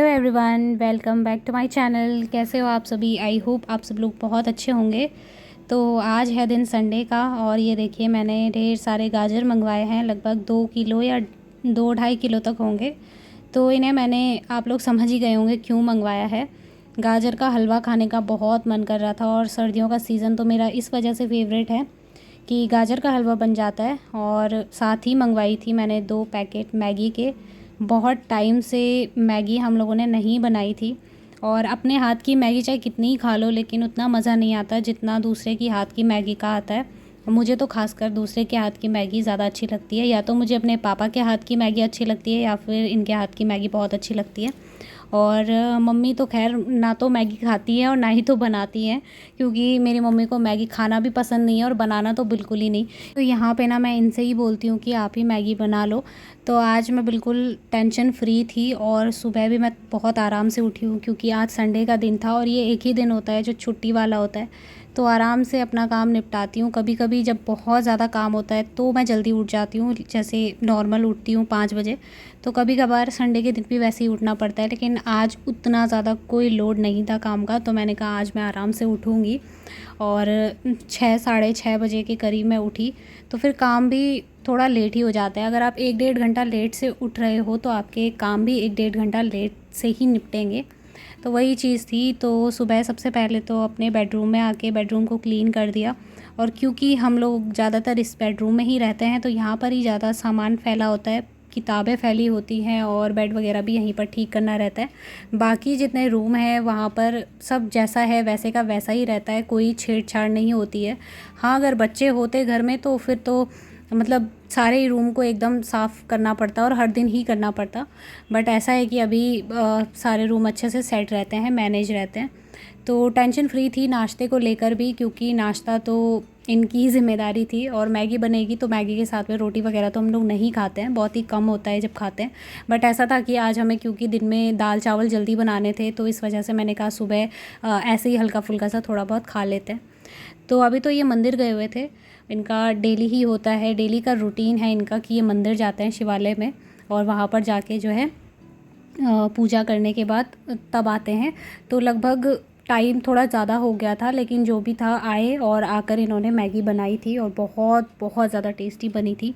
Hello everyone, welcome back to my channel. कैसे हो आप सभी? आई होप आप सब लोग बहुत अच्छे होंगे। तो आज है दिन संडे का और ये देखिए मैंने ढेर सारे गाजर मंगवाए हैं, लगभग 2 किलो या 2-2.5 किलो तक होंगे। तो इन्हें मैंने, आप लोग समझ ही गए होंगे क्यों मंगवाया है। गाजर का हलवा खाने का बहुत मन कर रहा था और सर्दियों का सीज़न तो मेरा इस वजह से फेवरेट है कि गाजर का हलवा बन जाता है। और साथ ही मंगवाई थी मैंने 2 पैकेट मैगी के। बहुत टाइम से मैगी हम लोगों ने नहीं बनाई थी और अपने हाथ की मैगी चाहे कितनी ही खा लो लेकिन उतना मज़ा नहीं आता जितना दूसरे की हाथ की मैगी का आता है। मुझे तो खासकर दूसरे के हाथ की मैगी ज़्यादा अच्छी लगती है, या तो मुझे अपने पापा के हाथ की मैगी अच्छी लगती है या फिर इनके हाथ की मैगी बहुत अच्छी लगती है। और मम्मी तो खैर ना तो मैगी खाती है और ना ही तो बनाती हैं, क्योंकि मेरी मम्मी को मैगी खाना भी पसंद नहीं है और बनाना तो बिल्कुल ही नहीं। तो यहाँ पे ना मैं इनसे ही बोलती हूँ कि आप ही मैगी बना लो। तो आज मैं बिल्कुल टेंशन फ्री थी और सुबह भी मैं बहुत आराम से उठी हूँ, क्योंकि आज संडे का दिन था और ये एक ही दिन होता है जो छुट्टी वाला होता है। तो आराम से अपना काम निपटाती हूँ। कभी कभी जब बहुत ज़्यादा काम होता है तो मैं जल्दी उठ जाती हूँ, जैसे नॉर्मल उठती हूँ 5 बजे। तो कभी कभार संडे के दिन भी वैसे ही उठना पड़ता है, लेकिन आज उतना ज़्यादा कोई लोड नहीं था काम का, तो मैंने कहा आज मैं आराम से उठूँगी। और 6-6:30 बजे के करीब मैं उठी। तो फिर काम भी थोड़ा लेट ही हो जाता है। अगर आप 1-1.5 घंटा लेट से उठ रहे हो तो आपके काम भी 1-1.5 घंटा लेट से ही निपटेंगे। तो वही चीज़ थी। तो सुबह सबसे पहले तो अपने बेडरूम में आके बेडरूम को क्लीन कर दिया। और क्योंकि हम लोग ज़्यादातर इस बेडरूम में ही रहते हैं तो यहाँ पर ही ज़्यादा सामान फैला होता है, किताबें फैली होती हैं और बेड वगैरह भी यहीं पर ठीक करना रहता है। बाकी जितने रूम हैं वहाँ पर सब जैसा है वैसे का वैसा ही रहता है, कोई छेड़छाड़ नहीं होती है। हाँ, अगर बच्चे होते घर में तो फिर तो मतलब सारे ही रूम को एकदम साफ़ करना पड़ता और हर दिन ही करना पड़ता। बट ऐसा है कि अभी सारे रूम अच्छे से सेट रहते हैं, मैनेज रहते हैं। तो टेंशन फ्री थी नाश्ते को लेकर भी, क्योंकि नाश्ता तो इनकी ही ज़िम्मेदारी थी। और मैगी बनेगी तो मैगी के साथ में रोटी वगैरह तो हम लोग नहीं खाते हैं, बहुत ही कम होता है जब खाते हैं। बट ऐसा था कि आज हमें, क्योंकि दिन में दाल चावल जल्दी बनाने थे, तो इस वजह से मैंने कहा सुबह ऐसे ही हल्का फुल्का सा थोड़ा बहुत खा लेते हैं। तो अभी तो ये मंदिर गए हुए थे। इनका डेली ही होता है, डेली का रूटीन है इनका कि ये मंदिर जाते हैं शिवालय में और वहाँ पर जाके जो है पूजा करने के बाद तब आते हैं। तो लगभग टाइम थोड़ा ज़्यादा हो गया था, लेकिन जो भी था आए और आकर इन्होंने मैगी बनाई थी और बहुत बहुत ज़्यादा टेस्टी बनी थी।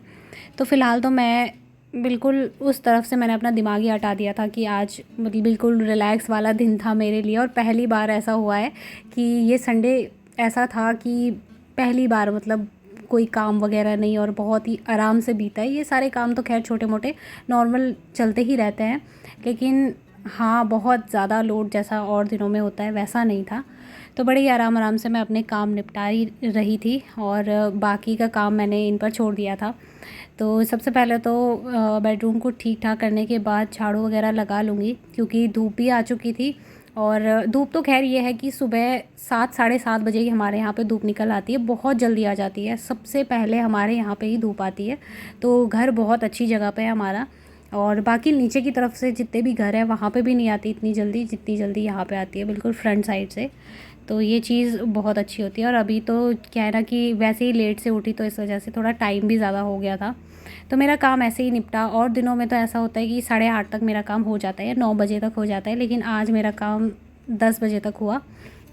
तो फ़िलहाल तो मैं बिल्कुल उस तरफ से मैंने अपना दिमाग ही हटा दिया था कि आज मतलब बिल्कुल रिलैक्स वाला दिन था मेरे लिए। और पहली बार ऐसा हुआ है कि ये संडे ऐसा था कि पहली बार मतलब कोई काम वगैरह नहीं और बहुत ही आराम से बीता है। ये सारे काम तो खैर छोटे मोटे नॉर्मल चलते ही रहते हैं, लेकिन हाँ, बहुत ज़्यादा लोड जैसा और दिनों में होता है वैसा नहीं था। तो बड़े ही आराम आराम से मैं अपने काम निपटा ही रही थी और बाकी का काम मैंने इन पर छोड़ दिया था। तो सबसे पहले तो बेडरूम को ठीक ठाक करने के बाद झाड़ू वगैरह लगा लूँगी, क्योंकि धूप भी आ चुकी थी। और धूप तो खैर ये है कि सुबह 7-7:30 बजे ही हमारे यहाँ पे धूप निकल आती है, बहुत जल्दी आ जाती है। सबसे पहले हमारे यहाँ पे ही धूप आती है। तो घर बहुत अच्छी जगह पे है हमारा। और बाकी नीचे की तरफ से जितने भी घर हैं वहाँ पे भी नहीं आती इतनी जल्दी जितनी जल्दी यहाँ पे आती है, बिल्कुल फ्रंट साइड से। तो ये चीज़ बहुत अच्छी होती है। और अभी तो क्या है ना कि वैसे ही लेट से उठी तो इस वजह से थोड़ा टाइम भी ज़्यादा हो गया था। तो मेरा काम ऐसे ही निपटा। और दिनों में तो ऐसा होता है कि 8:30 तक मेरा काम हो जाता है या 9 बजे तक हो जाता है, लेकिन आज मेरा काम 10 बजे तक हुआ।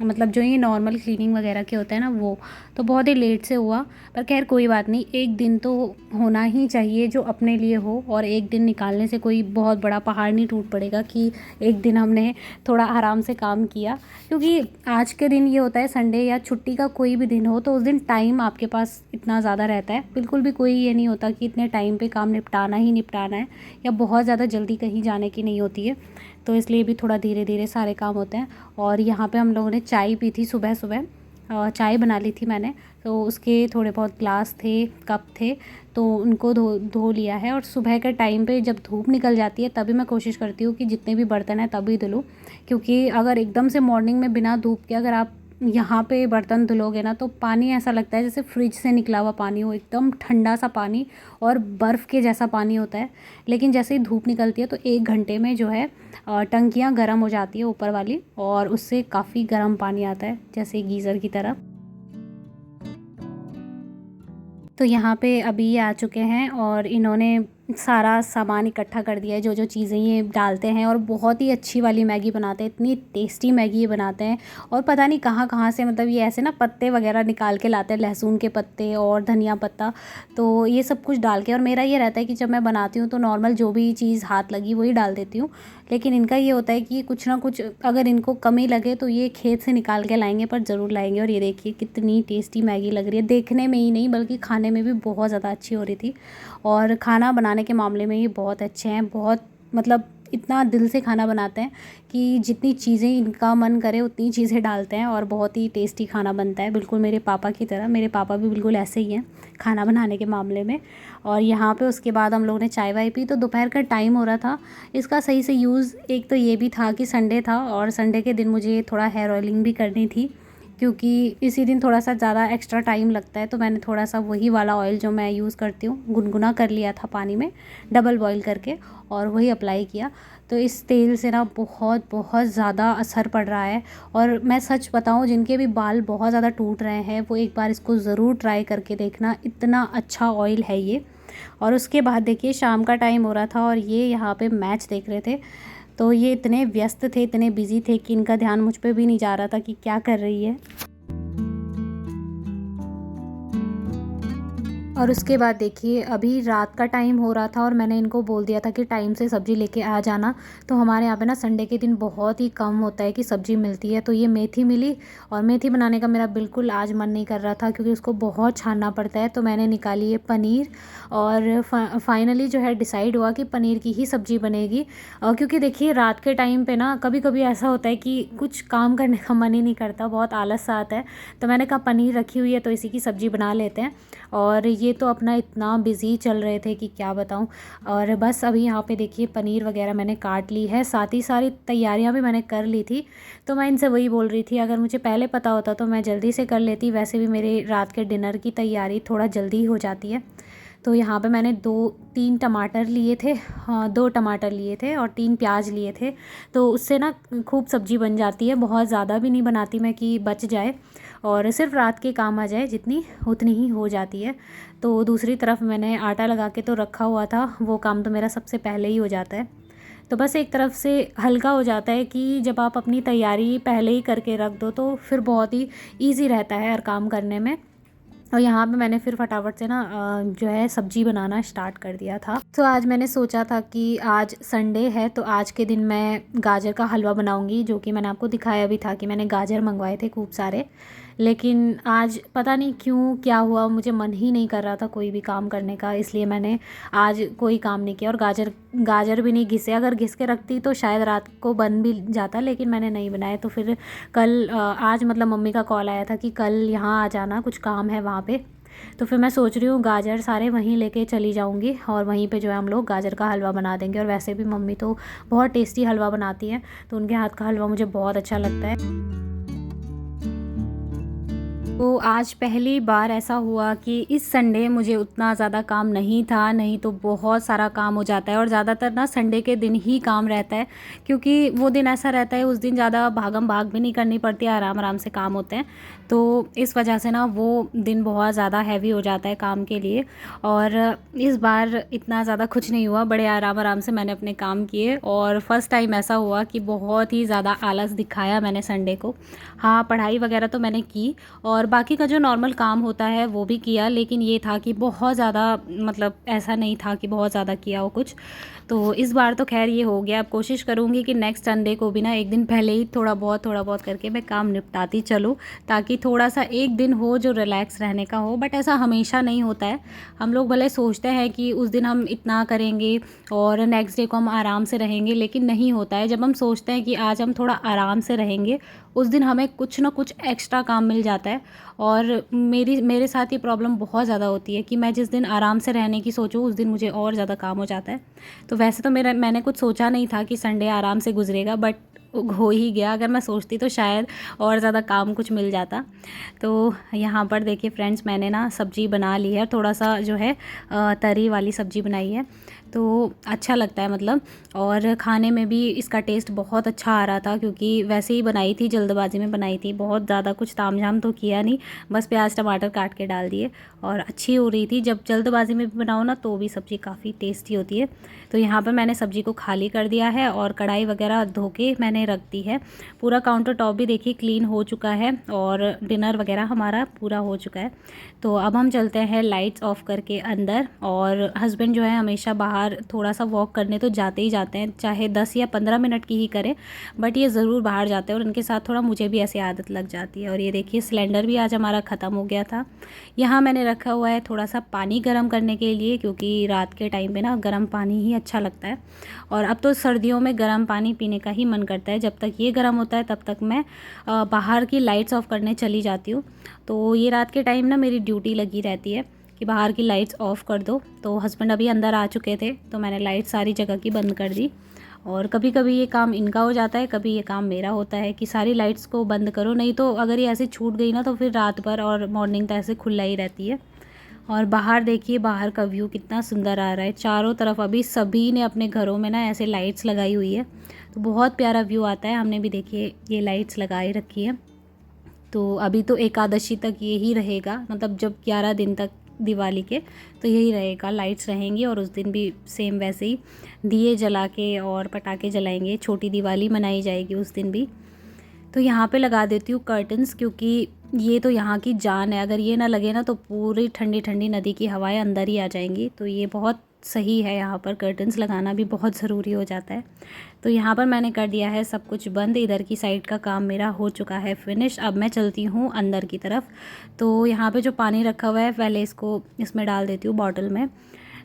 मतलब जो ये नॉर्मल क्लीनिंग वगैरह के होते हैं ना वो, तो बहुत ही लेट से हुआ। पर खैर कोई बात नहीं, एक दिन तो होना ही चाहिए जो अपने लिए हो। और एक दिन निकालने से कोई बहुत बड़ा पहाड़ नहीं टूट पड़ेगा कि एक दिन हमने थोड़ा आराम से काम किया। क्योंकि आज के दिन ये होता है, संडे या छुट्टी का कोई भी दिन हो तो उस दिन टाइम आपके पास इतना ज़्यादा रहता है, बिल्कुल भी कोई ये नहीं होता कि इतने टाइम पे काम निपटाना ही निपटाना है, या बहुत ज़्यादा जल्दी कहीं जाने की नहीं होती है। तो इसलिए भी थोड़ा धीरे धीरे सारे काम होते हैं। और यहाँ पे हम लोगों ने चाय पी थी सुबह सुबह, चाय बना ली थी मैंने। तो उसके थोड़े बहुत ग्लास थे, कप थे, तो उनको धो धो लिया है। और सुबह के टाइम पे जब धूप निकल जाती है तभी मैं कोशिश करती हूँ कि जितने भी बर्तन हैं तभी धुलूँ, क्योंकि अगर एकदम से मॉर्निंग में बिना धूप के अगर आप यहाँ पे बर्तन धुलोगे ना तो पानी ऐसा लगता है जैसे फ्रिज से निकला हुआ पानी हो, एकदम ठंडा सा पानी और बर्फ़ के जैसा पानी होता है। लेकिन जैसे ही धूप निकलती है तो 1 घंटे में जो है टंकियाँ गर्म हो जाती है ऊपर वाली, और उससे काफ़ी गर्म पानी आता है जैसे गीज़र की तरह। तो यहाँ पे अभी ये आ चुके हैं और इन्होंने सारा सामान इकट्ठा कर दिया है, जो जो चीज़ें ये डालते हैं, और बहुत ही अच्छी वाली मैगी बनाते हैं, इतनी टेस्टी मैगी ये बनाते हैं। और पता नहीं कहाँ कहाँ से मतलब ये ऐसे ना पत्ते वगैरह निकाल के लाते हैं, लहसुन के पत्ते और धनिया पत्ता, तो ये सब कुछ डाल के। और मेरा ये रहता है कि जब मैं बनाती हूँ तो नॉर्मल जो भी चीज़ हाथ लगी वही डाल देती हूँ, लेकिन इनका ये होता है कि कुछ ना कुछ अगर इनको कमी लगे तो ये खेत से निकाल के लाएंगे, पर ज़रूर लाएंगे। और ये देखिए कितनी टेस्टी मैगी लग रही है, देखने में ही नहीं बल्कि खाने में भी बहुत ज़्यादा अच्छी हो रही थी। और खाना बनाने के मामले में ये बहुत अच्छे हैं, बहुत मतलब इतना दिल से खाना बनाते हैं कि जितनी चीज़ें इनका मन करे उतनी चीज़ें डालते हैं, और बहुत ही टेस्टी खाना बनता है, बिल्कुल मेरे पापा की तरह। मेरे पापा भी बिल्कुल ऐसे ही हैं खाना बनाने के मामले में। और यहाँ पे उसके बाद हम लोगों ने चाय वाय पी, तो दोपहर का टाइम हो रहा था। इसका सही से यूज़ एक तो ये भी था कि संडे था, और संडे के दिन मुझे थोड़ा हेयर ऑयलिंग भी करनी थी, क्योंकि इसी दिन थोड़ा सा ज़्यादा एक्स्ट्रा टाइम लगता है। तो मैंने थोड़ा सा वही वाला ऑयल जो मैं यूज़ करती हूँ गुनगुना कर लिया था पानी में, डबल बॉईल करके, और वही अप्लाई किया। तो इस तेल से ना बहुत बहुत ज़्यादा असर पड़ रहा है। और मैं सच बताऊँ, जिनके भी बाल बहुत ज़्यादा टूट रहे हैं वो एक बार इसको ज़रूर ट्राई करके देखना, इतना अच्छा ऑयल है ये। और उसके बाद देखिए शाम का टाइम हो रहा था और ये यहाँ पे मैच देख रहे थे। तो ये इतने व्यस्त थे, इतने बिज़ी थे कि इनका ध्यान मुझ पे भी नहीं जा रहा था कि क्या कर रही है। और उसके बाद देखिए अभी रात का टाइम हो रहा था और मैंने इनको बोल दिया था कि टाइम से सब्ज़ी लेके आ जाना। तो हमारे यहाँ पे ना संडे के दिन बहुत ही कम होता है कि सब्ज़ी मिलती है। तो ये मेथी मिली, और मेथी बनाने का मेरा बिल्कुल आज मन नहीं कर रहा था क्योंकि उसको बहुत छानना पड़ता है। तो मैंने निकाली है पनीर, और फाइनली जो है डिसाइड हुआ कि पनीर की ही सब्ज़ी बनेगी। क्योंकि देखिए रात के टाइम पे ना कभी कभी ऐसा होता है कि कुछ काम करने का मन ही नहीं करता, बहुत आलस सा आता है। तो मैंने कहा पनीर रखी हुई है तो इसी की सब्ज़ी बना लेते हैं। और ये तो अपना इतना बिज़ी चल रहे थे कि क्या बताऊँ। और बस अभी यहाँ पे देखिए पनीर वगैरह मैंने काट ली है, साथ ही सारी तैयारियाँ भी मैंने कर ली थी। तो मैं इनसे वही बोल रही थी, अगर मुझे पहले पता होता तो मैं जल्दी से कर लेती। वैसे भी मेरे रात के डिनर की तैयारी थोड़ा जल्दी हो जाती है। तो यहाँ पे मैंने 2-3 टमाटर लिए थे, हाँ 2 टमाटर लिए थे और 3 प्याज लिए थे। तो उससे ना खूब सब्ज़ी बन जाती है, बहुत ज़्यादा भी नहीं बनाती मैं कि बच जाए और सिर्फ रात के काम आ जाए, जितनी उतनी ही हो जाती है। तो दूसरी तरफ मैंने आटा लगा के तो रखा हुआ था, वो काम तो मेरा सबसे पहले ही हो जाता है। तो बस एक तरफ से हल्का हो जाता है कि जब आप अपनी तैयारी पहले ही करके रख दो तो फिर बहुत ही ईज़ी रहता है हर काम करने में। और यहाँ पे मैंने फिर फटाफट से ना जो है सब्ज़ी बनाना स्टार्ट कर दिया था। तो आज मैंने सोचा था कि आज संडे है तो आज के दिन मैं गाजर का हलवा बनाऊंगी, जो कि मैंने आपको दिखाया भी था कि मैंने गाजर मंगवाए थे खूब सारे। लेकिन आज पता नहीं क्यों क्या हुआ, मुझे मन ही नहीं कर रहा था कोई भी काम करने का, इसलिए मैंने आज कोई काम नहीं किया। और गाजर भी नहीं घिसे, अगर घिस के रखती तो शायद रात को बन भी जाता, लेकिन मैंने नहीं बनाया। तो फिर कल आज मतलब मम्मी का कॉल आया था कि कल यहाँ आ जाना, कुछ काम है वहाँ पे। तो फिर मैं सोच रही हूँ गाजर सारे वहीं लेके चली जाऊँगी और वहीं पे जो है हम लोग गाजर का हलवा बना देंगे। और वैसे भी मम्मी तो बहुत टेस्टी हलवा बनाती है, तो उनके हाथ का हलवा मुझे बहुत अच्छा लगता है। तो आज पहली बार ऐसा हुआ कि इस संडे मुझे उतना ज़्यादा काम नहीं था, नहीं तो बहुत सारा काम हो जाता है। और ज़्यादातर ना संडे के दिन ही काम रहता है, क्योंकि वो दिन ऐसा रहता है, उस दिन ज़्यादा भागम भाग भी नहीं करनी पड़ती है, आराम आराम से काम होते हैं। तो इस वजह से ना वो दिन बहुत ज़्यादा हैवी हो जाता है काम के लिए। और इस बार इतना ज़्यादा कुछ नहीं हुआ, बड़े आराम आराम से मैंने अपने काम किए। और फर्स्ट टाइम ऐसा हुआ कि बहुत ही ज़्यादा आलस दिखाया मैंने संडे को। हाँ, पढ़ाई वगैरह तो मैंने की और बाकी का जो नॉर्मल काम होता है वो भी किया, लेकिन ये था कि बहुत ज़्यादा मतलब ऐसा नहीं था कि बहुत ज़्यादा किया हो कुछ। तो इस बार तो खैर ये हो गया। अब कोशिश करूँगी कि नेक्स्ट संडे को भी ना एक दिन पहले ही थोड़ा बहुत करके मैं काम निपटाती चलूँ, ताकि थोड़ा सा एक दिन हो जो रिलैक्स रहने का हो। बट ऐसा हमेशा नहीं होता है। हम लोग भले सोचते हैं कि उस दिन हम इतना करेंगे और नेक्स्ट डे को हम आराम से रहेंगे, लेकिन नहीं होता है। जब हम सोचते हैं कि आज हम थोड़ा आराम से रहेंगे, उस दिन हमें कुछ ना कुछ एक्स्ट्रा काम मिल जाता है। और मेरे साथ ये प्रॉब्लम बहुत ज़्यादा होती है कि मैं जिस दिन आराम से रहने की सोचूं उस दिन मुझे और ज़्यादा काम हो जाता है। तो वैसे तो मैंने कुछ सोचा नहीं था कि संडे आराम से गुजरेगा, बट हो ही गया। अगर मैं सोचती तो शायद और ज़्यादा काम कुछ मिल जाता। तो यहाँ पर देखिए फ्रेंड्स, मैंने ना सब्ज़ी बना ली है, थोड़ा सा जो है तरी वाली सब्ज़ी बनाई है। तो अच्छा लगता है मतलब। और खाने में भी इसका टेस्ट बहुत अच्छा आ रहा था, क्योंकि वैसे ही बनाई थी, जल्दबाजी में बनाई थी, बहुत ज़्यादा कुछ तामझाम तो किया नहीं, बस प्याज टमाटर काट के डाल दिए और अच्छी हो रही थी। जब जल्दबाजी में भी बनाओ ना तो भी सब्ज़ी काफ़ी टेस्टी होती है। तो यहाँ पर मैंने सब्ज़ी को खाली कर दिया है और कढ़ाई वगैरह धो के मैंने रख दी है। पूरा काउंटर टॉप भी देखिए क्लीन हो चुका है और डिनर वगैरह हमारा पूरा हो चुका है। तो अब हम चलते हैं लाइट्स ऑफ करके अंदर। और हस्बैंड जो है हमेशा बाहर थोड़ा सा वॉक करने तो जाते ही जाते हैं, चाहे 10 या 15 मिनट की ही करें, बट ये ज़रूर बाहर जाते हैं और उनके साथ थोड़ा मुझे भी ऐसी आदत लग जाती है। और ये देखिए सिलेंडर भी आज हमारा ख़त्म हो गया था। यहाँ मैंने रखा हुआ है थोड़ा सा पानी गर्म करने के लिए, क्योंकि रात के टाइम पे ना गर्म पानी ही अच्छा लगता है। और अब तो सर्दियों में गर्म पानी पीने का ही मन करता है। जब तक ये गर्म होता है तब तक मैं बाहर की लाइट्स ऑफ करने चली जाती हूँ। तो ये रात के टाइम ना मेरी ड्यूटी लगी रहती है कि बाहर की लाइट्स ऑफ़ कर दो। तो हस्बैंड अभी अंदर आ चुके थे तो मैंने लाइट सारी जगह की बंद कर दी। और कभी कभी ये काम इनका हो जाता है, कभी ये काम मेरा होता है कि सारी लाइट्स को बंद करो, नहीं तो अगर ये ऐसे छूट गई ना तो फिर रात भर और मॉर्निंग तक ऐसे खुला ही रहती है। और बाहर देखिए, बाहर का व्यू कितना सुंदर आ रहा है। चारों तरफ अभी सभी ने अपने घरों में ना ऐसे लाइट्स लगाई हुई है, तो बहुत प्यारा व्यू आता है। हमने भी देखिए ये लाइट्स लगाई रखी है। तो अभी तो एकादशी तक यही रहेगा, मतलब जब 11 दिन तक दिवाली के, तो यही रहेगा, लाइट्स रहेंगी। और उस दिन भी सेम वैसे ही दिए जला के और पटाखे जलाएंगे, छोटी दिवाली मनाई जाएगी उस दिन भी। तो यहाँ पे लगा देती हूँ कर्टन्स, क्योंकि ये तो यहाँ की जान है। अगर ये ना लगे ना तो पूरी ठंडी ठंडी नदी की हवाएं अंदर ही आ जाएंगी। तो ये बहुत सही है, यहाँ पर कर्टन्स लगाना भी बहुत ज़रूरी हो जाता है। तो यहाँ पर मैंने कर दिया है सब कुछ बंद। इधर की साइड का काम मेरा हो चुका है फिनिश। अब मैं चलती हूँ अंदर की तरफ। तो यहाँ पे जो पानी रखा हुआ है पहले इसको इसमें डाल देती हूँ बॉटल में।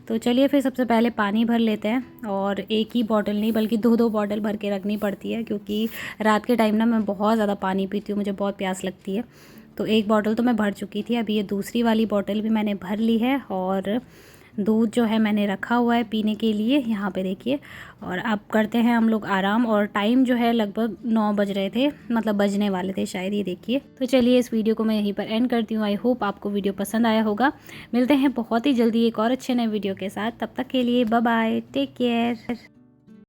तो चलिए फिर सबसे पहले पानी भर लेते हैं। और एक ही बॉटल नहीं बल्कि 2-2 बॉटल भर के रखनी पड़ती है, क्योंकि रात के टाइम ना मैं बहुत ज़्यादा पानी पीती हूँ, मुझे बहुत प्यास लगती है। तो एक बॉटल तो मैं भर चुकी थी, अभी ये दूसरी वाली बॉटल भी मैंने भर ली है। और दूध जो है मैंने रखा हुआ है पीने के लिए यहाँ पे देखिए। और अब करते हैं हम लोग आराम। और टाइम जो है लगभग 9 बज रहे थे, मतलब बजने वाले थे शायद, ये देखिए। तो चलिए इस वीडियो को मैं यहीं पर एंड करती हूँ। आई होप आपको वीडियो पसंद आया होगा। मिलते हैं बहुत ही जल्दी एक और अच्छे नए वीडियो के साथ। तब तक के लिए बाय बाय, टेक केयर।